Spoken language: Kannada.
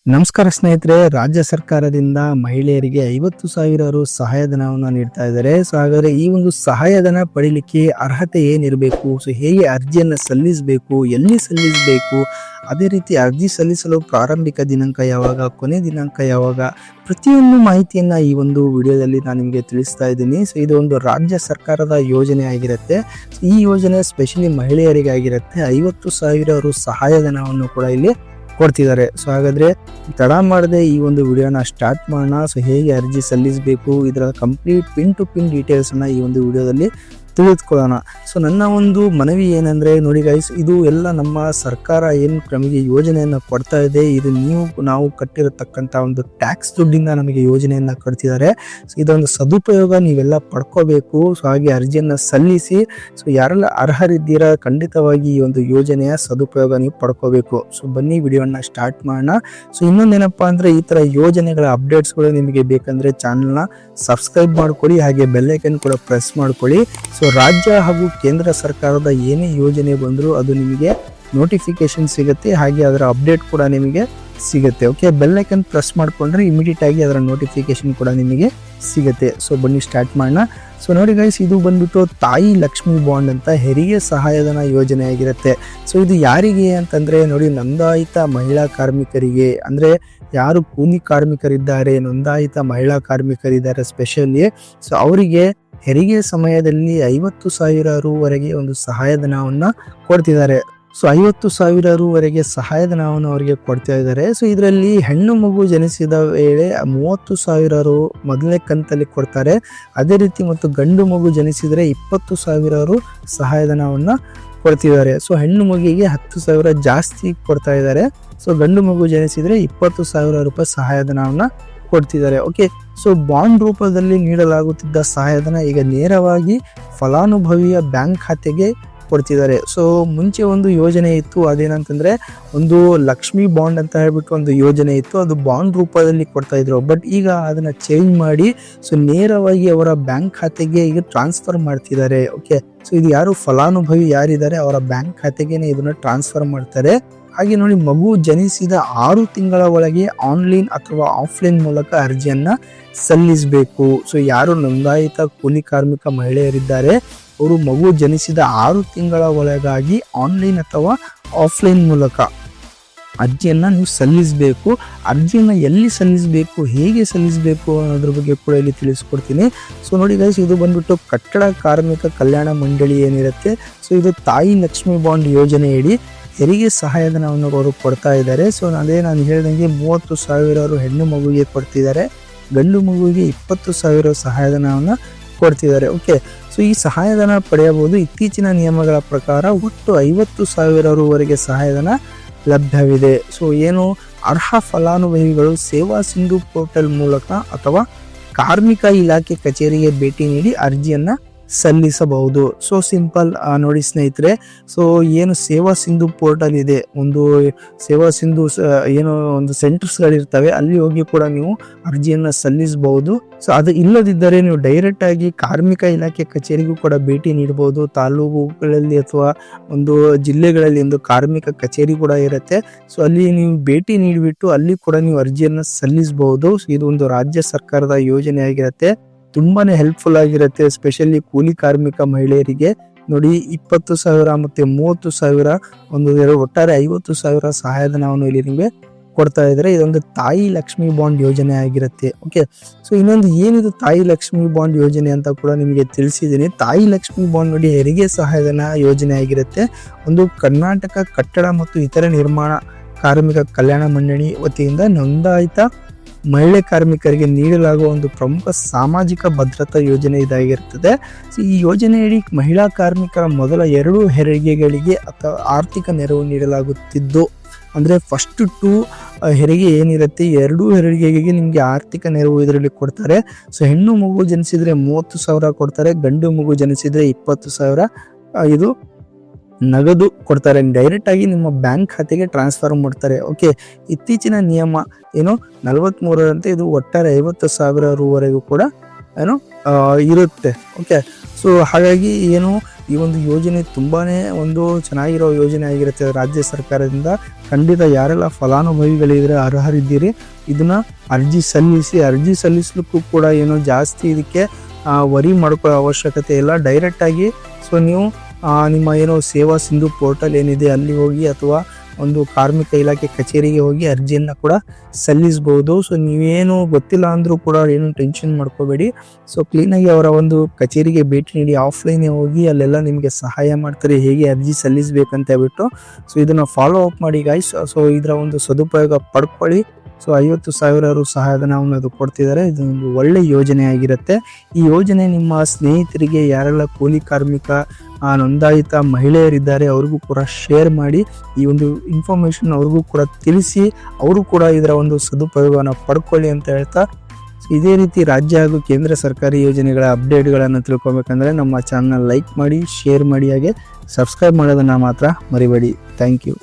ನಮಸ್ಕಾರ ಸ್ನೇಹಿತರೆ, ರಾಜ್ಯ ಸರ್ಕಾರದಿಂದ ಮಹಿಳೆಯರಿಗೆ 50,000 ರು ಸಹಾಯಧನವನ್ನು ನೀಡ್ತಾ ಇದ್ದಾರೆ. ಸೊ ಹಾಗಾದ್ರೆ ಈ ಒಂದು ಸಹಾಯಧನ ಪಡಿಲಿಕ್ಕೆ ಅರ್ಹತೆ ಏನಿರಬೇಕು, ಸೊ ಹೇಗೆ ಅರ್ಜಿಯನ್ನು ಸಲ್ಲಿಸಬೇಕು, ಎಲ್ಲಿ ಸಲ್ಲಿಸಬೇಕು, ಅದೇ ರೀತಿ ಅರ್ಜಿ ಸಲ್ಲಿಸಲು ಪ್ರಾರಂಭಿಕ ದಿನಾಂಕ ಯಾವಾಗ, ಕೊನೆ ದಿನಾಂಕ ಯಾವಾಗ, ಪ್ರತಿಯೊಂದು ಮಾಹಿತಿಯನ್ನ ಈ ಒಂದು ವಿಡಿಯೋದಲ್ಲಿ ನಾನು ನಿಮಗೆ ತಿಳಿಸ್ತಾ ಇದ್ದೀನಿ. ಸೊ ಇದು ಒಂದು ರಾಜ್ಯ ಸರ್ಕಾರದ ಯೋಜನೆ ಆಗಿರುತ್ತೆ. ಈ ಯೋಜನೆ ಸ್ಪೆಷಲಿ ಮಹಿಳೆಯರಿಗೆ ಆಗಿರುತ್ತೆ. 50,000 ರು ಸಹಾಯಧನವನ್ನು ಕೂಡ ಇಲ್ಲಿ ಕೊಡ್ತಿದ್ದಾರೆ. ಸೊ ಹಾಗಾದ್ರೆ ತಡ ಮಾಡದೆ ಈ ಒಂದು ವಿಡಿಯೋನ ಸ್ಟಾರ್ಟ್ ಮಾಡೋಣ. ಸೊ ಹೇಗೆ ಅರ್ಜಿ ಸಲ್ಲಿಸಬೇಕು, ಇದರ complete pin to pin details ಅನ್ನ ಈ ಒಂದು ವಿಡಿಯೋದಲ್ಲಿ ತಿಳಿದುಕೊಳ್ಳೋಣ. ಸೊ ನನ್ನ ಒಂದು ಮನವಿ ಏನಂದ್ರೆ, ನೋಡಿ ಗೈಸ್, ಇದು ಎಲ್ಲ ನಮ್ಮ ಸರ್ಕಾರ ಏನು ನಮಗೆ ಯೋಜನೆಯನ್ನ ಕೊಡ್ತಾ ಇದೆ, ಇದು ನಾವು ಕಟ್ಟಿರತಕ್ಕಂತ ಒಂದು ಟ್ಯಾಕ್ಸ್ ದುಡ್ಡಿಂದ ನಮಗೆ ಯೋಜನೆಯನ್ನ ಕೊಡ್ತಿದ್ದಾರೆ. ಸೊ ಇದೊಂದು ಸದುಪಯೋಗ ನೀವೆಲ್ಲ ಪಡ್ಕೋಬೇಕು. ಸೊ ಹಾಗೆ ಅರ್ಜಿಯನ್ನ ಸಲ್ಲಿಸಿ. ಸೊ ಯಾರೆಲ್ಲ ಅರ್ಹರಿದ್ದೀರಾ, ಖಂಡಿತವಾಗಿ ಈ ಒಂದು ಯೋಜನೆಯ ಸದುಪಯೋಗ ನೀವು ಪಡ್ಕೋಬೇಕು. ಸೊ ಬನ್ನಿ ವಿಡಿಯೋನ ಸ್ಟಾರ್ಟ್ ಮಾಡೋಣ. ಸೊ ಇನ್ನೊಂದೇನಪ್ಪಾ ಅಂದ್ರೆ, ಈ ತರ ಯೋಜನೆಗಳ ಅಪ್ಡೇಟ್ಸ್ಗಳು ನಿಮಗೆ ಬೇಕಂದ್ರೆ ಚಾನಲ್ನ ಸಬ್ಸ್ಕ್ರೈಬ್ ಮಾಡ್ಕೊಳ್ಳಿ, ಹಾಗೆ ಬೆಲ್ ಐಕನ್ ಕೂಡ ಪ್ರೆಸ್ ಮಾಡ್ಕೊಳ್ಳಿ. ಸೊ ರಾಜ್ಯ ಹಾಗೂ ಕೇಂದ್ರ ಸರ್ಕಾರದ ಏನೇ ಯೋಜನೆ ಬಂದರೂ ಅದು ನಿಮಗೆ ನೋಟಿಫಿಕೇಶನ್ ಸಿಗುತ್ತೆ, ಹಾಗೆ ಅದರ ಅಪ್ಡೇಟ್ ಕೂಡ ನಿಮಗೆ ಸಿಗುತ್ತೆ. ಓಕೆ, ಬೆಲ್ ಐಕನ್ ಪ್ರೆಸ್ ಮಾಡ್ಕೊಂಡ್ರೆ ಇಮಿಡಿಯೇಟ್ ಆಗಿ ಅದರ ನೋಟಿಫಿಕೇಶನ್ ಕೂಡ ನಿಮಗೆ ಸಿಗುತ್ತೆ. ಸೊ ಬನ್ನಿ ಸ್ಟಾರ್ಟ್ ಮಾಡೋಣ. ಸೊ ನೋಡಿ ಗೈಸ್, ಇದು ಬಂದ್ಬಿಟ್ಟು ತಾಯಿ ಲಕ್ಷ್ಮಿ ಬಾಂಡ್ ಅಂತ ಹೆರಿಗೆ ಸಹಾಯಧನ ಯೋಜನೆ ಆಗಿರುತ್ತೆ. ಸೊ ಇದು ಯಾರಿಗೆ ಅಂತಂದ್ರೆ, ನೋಡಿ, ನೋಂದಾಯಿತ ಮಹಿಳಾ ಕಾರ್ಮಿಕರಿಗೆ, ಅಂದ್ರೆ ಯಾರು ಕೂಲಿ ಕಾರ್ಮಿಕರಿದ್ದಾರೆ, ನೋಂದಾಯಿತ ಮಹಿಳಾ ಕಾರ್ಮಿಕರಿದ್ದಾರೆ ಸ್ಪೆಷಲಿ, ಸೊ ಅವರಿಗೆ ಹೆರಿಗೆ ಸಮಯದಲ್ಲಿ 50,000 ರುವರೆಗೆ ಒಂದು ಸಹಾಯಧನವನ್ನ ಕೊಡ್ತಿದ್ದಾರೆ. ಸೊ 50,000 ರುವರೆಗೆ ಸಹಾಯಧನವನ್ನು ಅವರಿಗೆ ಕೊಡ್ತಾ ಇದ್ದಾರೆ. ಸೊ ಇದರಲ್ಲಿ ಹೆಣ್ಣು ಮಗು ಜನಿಸಿದ ವೇಳೆ 30,000 ರು ಮೊದಲನೇ ಕಂತಲ್ಲಿ ಕೊಡ್ತಾರೆ. ಅದೇ ರೀತಿ ಮತ್ತು ಗಂಡು ಮಗು ಜನಿಸಿದರೆ 20,000 ರು ಸಹಾಯಧನವನ್ನ ಕೊಡ್ತಿದ್ದಾರೆ. ಸೊ ಹೆಣ್ಣು ಮಗುವಿಗೆ 10,000 ಜಾಸ್ತಿ ಕೊಡ್ತಾ ಇದ್ದಾರೆ. ಸೊ ಗಂಡು ಮಗು ಜನಿಸಿದ್ರೆ 20,000 ರೂಪಾಯಿ ಸಹಾಯಧನವನ್ನ ಕೊಡ್ತಿದ್ದಾರೆ. ಓಕೆ, ಸೊ ಬಾಂಡ್ ರೂಪದಲ್ಲಿ ನೀಡಲಾಗುತ್ತಿದ್ದ ಸಹಾಯಧನ ಈಗ ನೇರವಾಗಿ ಫಲಾನುಭವಿಯ ಬ್ಯಾಂಕ್ ಖಾತೆಗೆ ಕೊಡ್ತಿದ್ದಾರೆ. ಸೊ ಮುಂಚೆ ಒಂದು ಯೋಜನೆ ಇತ್ತು, ಅದೇನಂತಂದ್ರೆ ಒಂದು ಲಕ್ಷ್ಮಿ ಬಾಂಡ್ ಅಂತ ಹೇಳ್ಬಿಟ್ಟು ಒಂದು ಯೋಜನೆ ಇತ್ತು, ಅದು ಬಾಂಡ್ ರೂಪದಲ್ಲಿ ಕೊಡ್ತಾ ಇದ್ರು. ಬಟ್ ಈಗ ಅದನ್ನ ಚೇಂಜ್ ಮಾಡಿ ಸೊ ನೇರವಾಗಿ ಅವರ ಬ್ಯಾಂಕ್ ಖಾತೆಗೆ ಈಗ ಟ್ರಾನ್ಸ್ಫರ್ ಮಾಡ್ತಿದ್ದಾರೆ. ಓಕೆ, ಸೊ ಇದು ಯಾರು ಫಲಾನುಭವಿ ಯಾರಿದ್ದಾರೆ ಅವರ ಬ್ಯಾಂಕ್ ಖಾತೆಗೆ ಇದನ್ನ ಟ್ರಾನ್ಸ್ಫರ್ ಮಾಡ್ತಾರೆ. ಹಾಗೆ ನೋಡಿ, ಮಗು ಜನಿಸಿದ 6 ತಿಂಗಳ ಒಳಗೆ ಆನ್ಲೈನ್ ಅಥವಾ ಆಫ್ಲೈನ್ ಮೂಲಕ ಅರ್ಜಿಯನ್ನ ಸಲ್ಲಿಸಬೇಕು. ಸೊ ಯಾರು ನೋಂದಾಯಿತ ಕೂಲಿ ಕಾರ್ಮಿಕ ಮಹಿಳೆಯರಿದ್ದಾರೆ ಅವರು ಮಗು ಜನಿಸಿದ 6 ತಿಂಗಳ ಒಳಗಾಗಿ ಆನ್ಲೈನ್ ಅಥವಾ ಆಫ್ಲೈನ್ ಮೂಲಕ ಅರ್ಜಿಯನ್ನ ನೀವು ಸಲ್ಲಿಸಬೇಕು. ಅರ್ಜಿಯನ್ನ ಎಲ್ಲಿ ಸಲ್ಲಿಸಬೇಕು, ಹೇಗೆ ಸಲ್ಲಿಸಬೇಕು ಅನ್ನೋದ್ರ ಬಗ್ಗೆ ಕೂಡ ಇಲ್ಲಿ ತಿಳಿಸ್ಕೊಡ್ತೀನಿ. ಸೊ ನೋಡಿ ಗೈಸ್, ಇದು ಬಂದ್ಬಿಟ್ಟು ಕಟ್ಟಡ ಕಾರ್ಮಿಕ ಕಲ್ಯಾಣ ಮಂಡಳಿ ಏನಿರುತ್ತೆ, ಸೊ ಇದು ತಾಯಿ ಲಕ್ಷ್ಮಿ ಬಾಂಡ್ ಯೋಜನೆಯಡಿ ಹೆರಿಗೆ ಸಹಾಯಧನವನ್ನು ಅವರು ಕೊಡ್ತಾ ಇದ್ದಾರೆ. ಸೊ ನಾನು ಹೇಳಿದಂಗೆ 30,000 ರು ಹೆಣ್ಣು ಮಗುವಿಗೆ ಕೊಡ್ತಿದ್ದಾರೆ, ಗಂಡು ಮಗುವಿಗೆ 20,000 ಸಹಾಯಧನವನ್ನು ಕೊಡ್ತಿದ್ದಾರೆ. ಓಕೆ, ಸೊ ಈ ಸಹಾಯಧನ ಪಡೆಯಬಹುದು. ಇತ್ತೀಚಿನ ನಿಯಮಗಳ ಪ್ರಕಾರ ಒಟ್ಟು 50,000 ರುವರೆಗೆ ಸಹಾಯಧನ ಲಭ್ಯವಿದೆ. ಸೊ ಏನು ಅರ್ಹ ಫಲಾನುಭವಿಗಳು ಸೇವಾ ಸಿಂಧು ಪೋರ್ಟಲ್ ಮೂಲಕ ಅಥವಾ ಕಾರ್ಮಿಕ ಇಲಾಖೆ ಕಚೇರಿಗೆ ಭೇಟಿ ನೀಡಿ ಅರ್ಜಿಯನ್ನ ಸಲ್ಲಿಸಬಹುದು. So simple. ನೋಡಿ ಸ್ನೇಹಿತರೆ, ಸೊ ಏನು ಸೇವಾ ಸಿಂಧು ಪೋರ್ಟಲ್ ಇದೆ, ಒಂದು ಸೇವಾ ಸಿಂಧು ಏನೋ ಒಂದು ಸೆಂಟರ್ಸ್ಗಳಿರ್ತವೆ, ಅಲ್ಲಿ ಹೋಗಿ ಕೂಡ ನೀವು ಅರ್ಜಿಯನ್ನ ಸಲ್ಲಿಸಬಹುದು. ಸೊ ಅದು ಇಲ್ಲದಿದ್ದರೆ ನೀವು ಡೈರೆಕ್ಟ್ ಆಗಿ ಕಾರ್ಮಿಕ ಇಲಾಖೆ ಕಚೇರಿಗೂ ಕೂಡ ಭೇಟಿ ನೀಡಬಹುದು. ತಾಲೂಕುಗಳಲ್ಲಿ ಅಥವಾ ಒಂದು ಜಿಲ್ಲೆಗಳಲ್ಲಿ ಒಂದು ಕಾರ್ಮಿಕ ಕಚೇರಿ ಕೂಡ ಇರುತ್ತೆ. ಸೊ ಅಲ್ಲಿ ನೀವು ಭೇಟಿ ನೀಡಿಬಿಟ್ಟು ಅಲ್ಲಿ ಕೂಡ ನೀವು ಅರ್ಜಿಯನ್ನ ಸಲ್ಲಿಸಬಹುದು. ಸೊ ಇದು ಒಂದು ರಾಜ್ಯ ಸರ್ಕಾರದ ಯೋಜನೆ ಆಗಿರುತ್ತೆ, ತುಂಬಾನೇ ಹೆಲ್ಪ್ಫುಲ್ ಆಗಿರುತ್ತೆ, ಸ್ಪೆಷಲಿ ಕೂಲಿ ಕಾರ್ಮಿಕ ಮಹಿಳೆಯರಿಗೆ. ನೋಡಿ, 20,000 ಮತ್ತೆ 30,000 ಒಟ್ಟಾರೆ 50,000 ಸಹಾಯಧನವನ್ನು ಇಲ್ಲಿ ನಿಮಗೆ ಕೊಡ್ತಾ ಇದ್ದಾರೆ. ಇದೊಂದು ತಾಯಿ ಲಕ್ಷ್ಮಿ ಬಾಂಡ್ ಯೋಜನೆ ಆಗಿರುತ್ತೆ. ಓಕೆ, ಸೊ ಇನ್ನೊಂದು ಏನಿದು ತಾಯಿ ಲಕ್ಷ್ಮಿ ಬಾಂಡ್ ಯೋಜನೆ ಅಂತ ಕೂಡ ನಿಮಗೆ ತಿಳಿಸಿದ್ದೀನಿ. ತಾಯಿ ಲಕ್ಷ್ಮಿ ಬಾಂಡ್ ನೋಡಿ ಹೆರಿಗೆ ಸಹಾಯಧನ ಯೋಜನೆ ಆಗಿರುತ್ತೆ. ಒಂದು ಕರ್ನಾಟಕ ಕಟ್ಟಡ ಮತ್ತು ಇತರೆ ನಿರ್ಮಾಣ ಕಾರ್ಮಿಕ ಕಲ್ಯಾಣ ಮಂಡಳಿ ವತಿಯಿಂದ ನೋಂದಾಯಿತ ಮಹಿಳೆ ಕಾರ್ಮಿಕರಿಗೆ ನೀಡಲಾಗುವ ಒಂದು ಪ್ರಮುಖ ಸಾಮಾಜಿಕ ಭದ್ರತಾ ಯೋಜನೆ ಇದಾಗಿರುತ್ತದೆ. ಸೊ ಈ ಯೋಜನೆಯಡಿ ಮಹಿಳಾ ಕಾರ್ಮಿಕರ ಮೊದಲ 2 ಹೆರಿಗೆಗಳಿಗೆ ಅಥವಾ ಆರ್ಥಿಕ ನೆರವು ನೀಡಲಾಗುತ್ತಿದ್ದು, ಅಂದ್ರೆ ಫಸ್ಟ್ 2 ಹೆರಿಗೆ ಏನಿರುತ್ತೆ, 2 ಹೆರಿಗೆಗೆ ನಿಮ್ಗೆ ಆರ್ಥಿಕ ನೆರವು ಇದರಲ್ಲಿ ಕೊಡ್ತಾರೆ. ಸೊ ಹೆಣ್ಣು ಮಗು ಜನಿಸಿದ್ರೆ 30,000 ಕೊಡ್ತಾರೆ, ಗಂಡು ಮಗು ಜನಿಸಿದ್ರೆ 20,000 ಇದು ನಗದು ಕೊಡ್ತಾರೆ, ಡೈರೆಕ್ಟ್ ಆಗಿ ನಿಮ್ಮ ಬ್ಯಾಂಕ್ ಖಾತೆಗೆ ಟ್ರಾನ್ಸ್ಫರ್ ಮಾಡ್ತಾರೆ. ಓಕೆ, ಇತ್ತೀಚಿನ ನಿಯಮ ಏನು 43ರಂತೆ ಇದು ಒಟ್ಟಾರೆ 50,000 ರುವರೆಗೂ ಕೂಡ ಏನು ಇರುತ್ತೆ. ಓಕೆ, ಸೊ ಹಾಗಾಗಿ ಏನು ಈ ಒಂದು ಯೋಜನೆ ತುಂಬಾನೇ ಒಂದು ಚೆನ್ನಾಗಿರೋ ಯೋಜನೆ ಆಗಿರುತ್ತೆ ರಾಜ್ಯ ಸರ್ಕಾರದಿಂದ. ಖಂಡಿತ ಯಾರೆಲ್ಲ ಫಲಾನುಭವಿಗಳಿದ್ರೆ ಅರ್ಹರಿದ್ದೀರಿ ಇದನ್ನ ಅರ್ಜಿ ಸಲ್ಲಿಸಲಿಕ್ಕೂ ಕೂಡ ಏನು ಜಾಸ್ತಿ ಇದಕ್ಕೆ ವರಿ ಮಾಡ್ಕೊಳ್ಳೋ ಅವಶ್ಯಕತೆ ಇಲ್ಲ. ಡೈರೆಕ್ಟ್ ಆಗಿ ಸೊ ನೀವು ನಿಮ್ಮ ಏನೋ ಸೇವಾ ಸಿಂಧು ಪೋರ್ಟಲ್ ಏನಿದೆ ಅಲ್ಲಿ ಹೋಗಿ ಅಥವಾ ಒಂದು ಕಾರ್ಮಿಕ ಇಲಾಖೆ ಕಚೇರಿಗೆ ಹೋಗಿ ಅರ್ಜಿಯನ್ನು ಕೂಡ ಸಲ್ಲಿಸಬಹುದು. ಸೊ ನೀವೇನು ಗೊತ್ತಿಲ್ಲ ಅಂದರೂ ಕೂಡ ಏನು ಟೆನ್ಷನ್ ಮಾಡ್ಕೋಬೇಡಿ. ಸೊ ಕ್ಲೀನಾಗಿ ಅವರ ಒಂದು ಕಚೇರಿಗೆ ಭೇಟಿ ನೀಡಿ ಆಫ್ಲೈನ್ ಹೋಗಿ ಅಲ್ಲೆಲ್ಲ ನಿಮಗೆ ಸಹಾಯ ಮಾಡ್ತಾರೆ ಹೇಗೆ ಅರ್ಜಿ ಸಲ್ಲಿಸಬೇಕಂತ ಹೇಳ್ಬಿಟ್ಟು. ಸೊ ಇದನ್ನು ಫಾಲೋ ಅಪ್ ಮಾಡಿ ಗೈಸ್. ಸೊ ಇದರ ಒಂದು ಸದುಪಯೋಗ ಪಡ್ಕೊಳ್ಳಿ. ಸೊ 50,000 ಸಹಾಯಧನವನ್ನು ಅದು ಕೊಡ್ತಿದ್ದಾರೆ. ಇದೊಂದು ಒಳ್ಳೆ ಯೋಜನೆ ಆಗಿರುತ್ತೆ. ಈ ಯೋಜನೆ ನಿಮ್ಮ ಸ್ನೇಹಿತರಿಗೆ ಯಾರೆಲ್ಲ ಕೂಲಿ ಕಾರ್ಮಿಕ ನೋಂದಾಯಿತ ಮಹಿಳೆಯರಿದ್ದಾರೆ ಅವ್ರಿಗೂ ಕೂಡ ಶೇರ್ ಮಾಡಿ. ಈ ಒಂದು ಇನ್ಫಾರ್ಮೇಶನ್ ಅವ್ರಿಗೂ ಕೂಡ ತಿಳಿಸಿ ಅವರು ಕೂಡ ಇದರ ಒಂದು ಸದುಪಯೋಗವನ್ನು ಪಡ್ಕೊಳ್ಳಿ ಅಂತ ಹೇಳ್ತಾ, ಇದೇ ರೀತಿ ರಾಜ್ಯ ಹಾಗೂ ಕೇಂದ್ರ ಸರ್ಕಾರಿ ಯೋಜನೆಗಳ ಅಪ್ಡೇಟ್ಗಳನ್ನು ತಿಳ್ಕೊಬೇಕಂದ್ರೆ ನಮ್ಮ ಚಾನಲ್ ಲೈಕ್ ಮಾಡಿ, ಶೇರ್ ಮಾಡಿ, ಹಾಗೆ ಸಬ್ಸ್ಕ್ರೈಬ್ ಮಾಡೋದನ್ನು ಮಾತ್ರ ಮರಿಬೇಡಿ. Thank you.